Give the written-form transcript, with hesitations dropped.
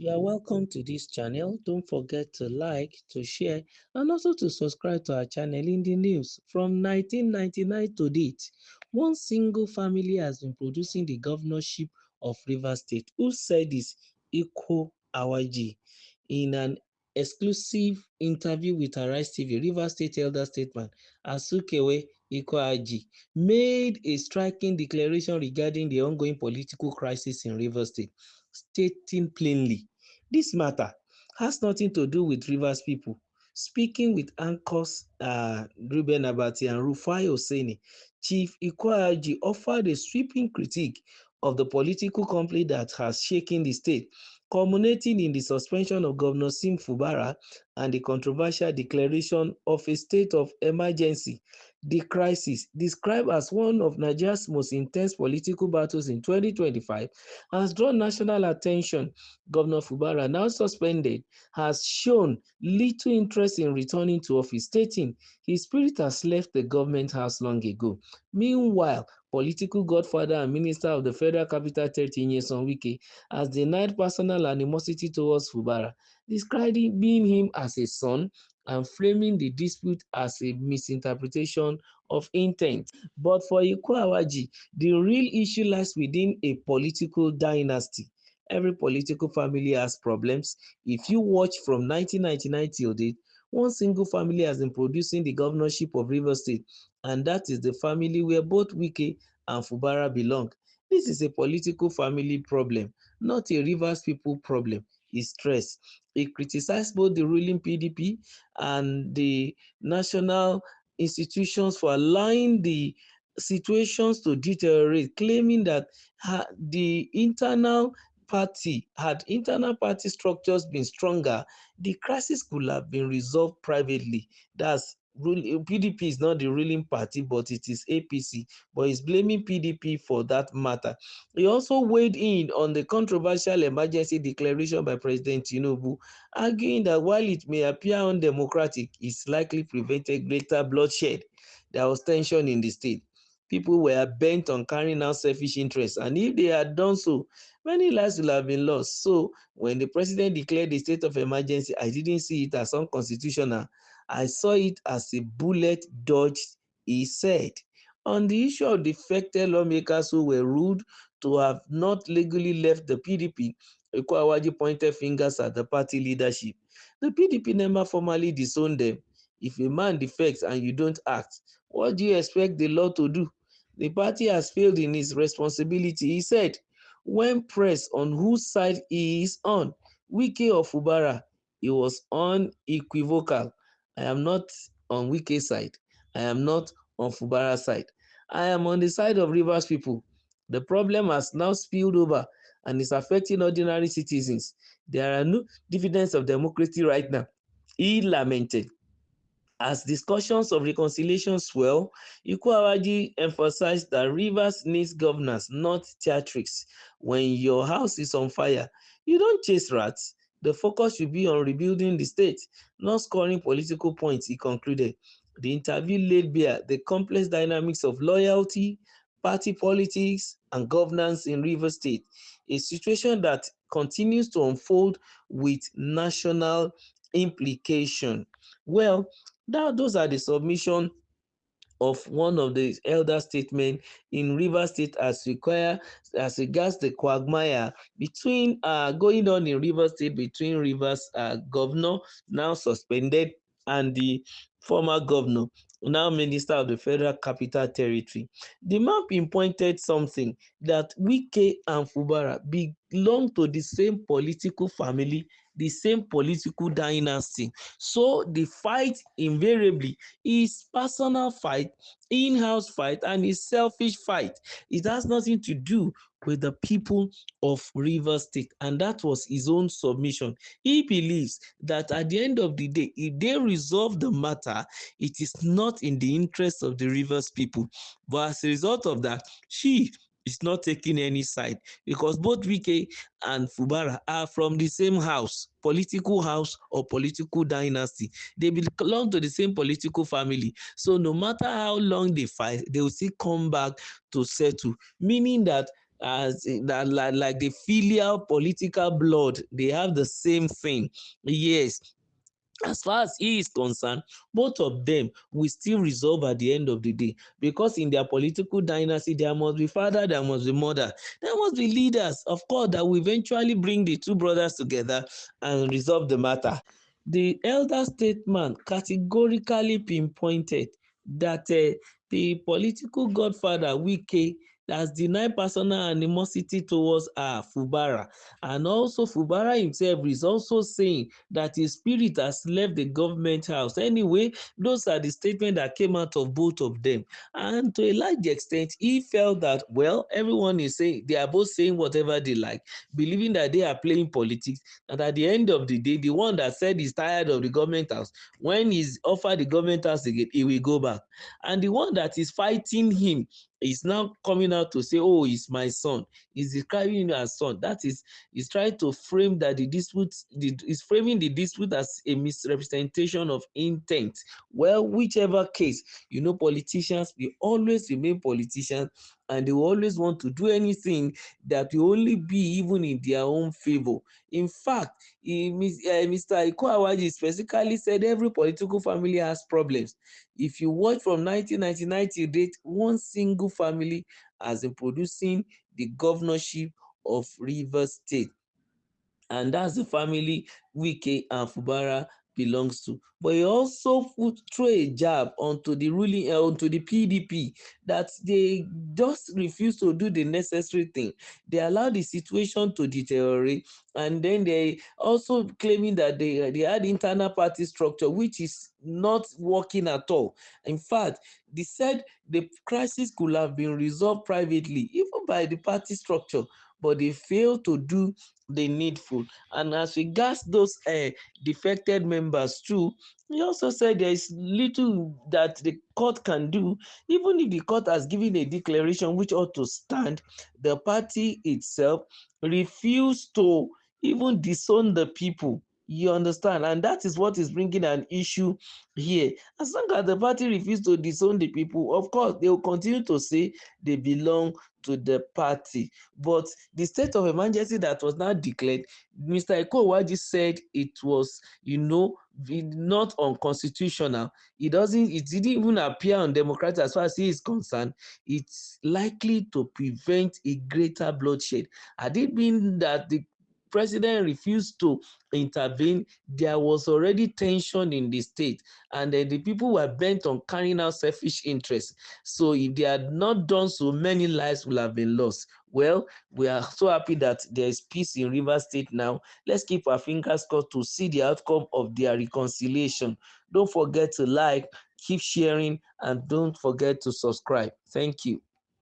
You are welcome to this channel. Don't forget to like, to share, and also to subscribe to our channel. In the news, from 1999 to date, one single family has been producing the governorship of Rivers State. Who said this? Iko Awaji. In an exclusive interview with Arise TV, Rivers State elder statesman Asukewe Iko made a striking declaration regarding the ongoing political crisis in Rivers State, stating plainly, this matter has nothing to do with Rivers people. Speaking with anchors Ruben Abati and Rufai Oseni, Chief Ikweaji offered a sweeping critique of the political conflict that has shaken the state, culminating in the suspension of Governor Sim Fubara and the controversial declaration of a state of emergency. The crisis, described as one of Nigeria's most intense political battles in 2025, has drawn national attention. Governor Fubara, now suspended, has shown little interest in returning to office, stating his spirit has left the government house long ago. Meanwhile, political godfather and minister of the Federal Capital Territory, Nyesom Wike, has denied personal animosity towards Fubara, describing him as a son and framing the dispute as a misinterpretation of intent. But for Ikweaji, the real issue lies within a political dynasty. Every political family has problems. If you watch from 1999 till date, one single family has been producing the governorship of Rivers State, and that is the family where both Wike and Fubara belong. This is a political family problem, not a Rivers people problem. It's stress. He criticized both the ruling PDP and the national institutions for allowing the situations to deteriorate, claiming that the internal party structures been stronger, the crisis could have been resolved privately. That's PDP is not the ruling party, but it is APC, but he's blaming PDP for that matter. He also weighed in on the controversial emergency declaration by President Tinubu, arguing that while it may appear undemocratic, it's likely prevented greater bloodshed. There was tension in the state. People were bent on carrying out selfish interests, and if they had done so, many lives will have been lost. So when the president declared the state of emergency, I didn't see it as unconstitutional. I saw it as a bullet dodged, he said. On the issue of defected lawmakers who were ruled to have not legally left the PDP, Ikweaji pointed fingers at the party leadership. The PDP never formally disowned them. If a man defects and you don't act, what do you expect the law to do? The party has failed in its responsibility, he said. When pressed on whose side he is on, Wike or Fubara, he was unequivocal. I am not on Wike's side. I am not on Fubara's side. I am on the side of Rivers people. The problem has now spilled over and is affecting ordinary citizens. There are no dividends of democracy right now, he lamented. As discussions of reconciliation swell, Ikweaji emphasized that Rivers needs governance, not theatrics. When your house is on fire, you don't chase rats. The focus should be on rebuilding the state, not scoring political points, he concluded. The interview laid bare the complex dynamics of loyalty, party politics, and governance in Rivers State, a situation that continues to unfold with national implication. Well, those are the submission of one of the elder statesmen in Rivers State as regards the quagmire between going on in Rivers State between Rivers governor now suspended and the former governor, now minister of the Federal Capital Territory. The man pinpointed something that Wike and Fubara belong to the same political family, the same political dynasty. So the fight invariably is personal fight, in-house fight, and a selfish fight. It has nothing to do with the people of Rivers State, and that was his own submission. He believes that at the end of the day, if they resolve the matter, it is not in the interest of the Rivers people. But as a result of that, she is not taking any side because both Wike and Fubara are from the same house or political dynasty. They belong to the same political family. So no matter how long they fight, they will still come back to settle, meaning that as that, like the filial political blood, they have the same thing. Yes, as far as he is concerned, both of them will still resolve at the end of the day, because in their political dynasty there must be father, there must be mother, there must be leaders, of course, that will eventually bring the two brothers together and resolve the matter. The elder statesman categorically pinpointed that the political godfather Wike has denied personal animosity towards Fubara, and also Fubara himself is also saying that his spirit has left the government house. Anyway, those are the statements that came out of both of them. And to a large extent, he felt that, well, everyone is saying, they are both saying whatever they like, believing that they are playing politics. And at the end of the day, the one that said he's tired of the government house, when he's offered the government house again, he will go back. And the one that is fighting him is now coming out to say, oh, he's my son. He's describing him as son. That is trying to frame that the dispute, is framing the dispute as a misrepresentation of intent. Well, whichever case, politicians will always remain politicians, and they will always want to do anything that will only be even in their own favor. In fact, Mr. Iko Awaji specifically said every political family has problems. If you watch from 1999 till date, one single family has been producing the governorship of Rivers State, and that's the family Wike and Fubara belongs to. But he also throw a jab onto the ruling, onto the PDP, that they just refuse to do the necessary thing. They allow the situation to deteriorate, and then they also claiming that they had internal party structure, which is not working at all. In fact, they said the crisis could have been resolved privately, even by the party structure, but they failed to do the needful. And as regards those defected members too, he also said there is little that the court can do. Even if the court has given a declaration which ought to stand, the party itself refused to even disown the people. You understand? And that is what is bringing an issue here. As long as the party refuses to disown the people, of course, they will continue to say they belong to the party. But the state of emergency that was now declared, Mr. Eko said it was, not unconstitutional. It didn't even appear undemocratic as far as he is concerned. It's likely to prevent a greater bloodshed. Had it been that the president refused to intervene, there was already tension in the state, and then the people were bent on carrying out selfish interests. So if they had not done so, many lives will have been lost. Well, we are so happy that there is peace in Rivers State now. Let's keep our fingers crossed to see the outcome of their reconciliation. Don't forget to like, keep sharing, and don't forget to subscribe. Thank you.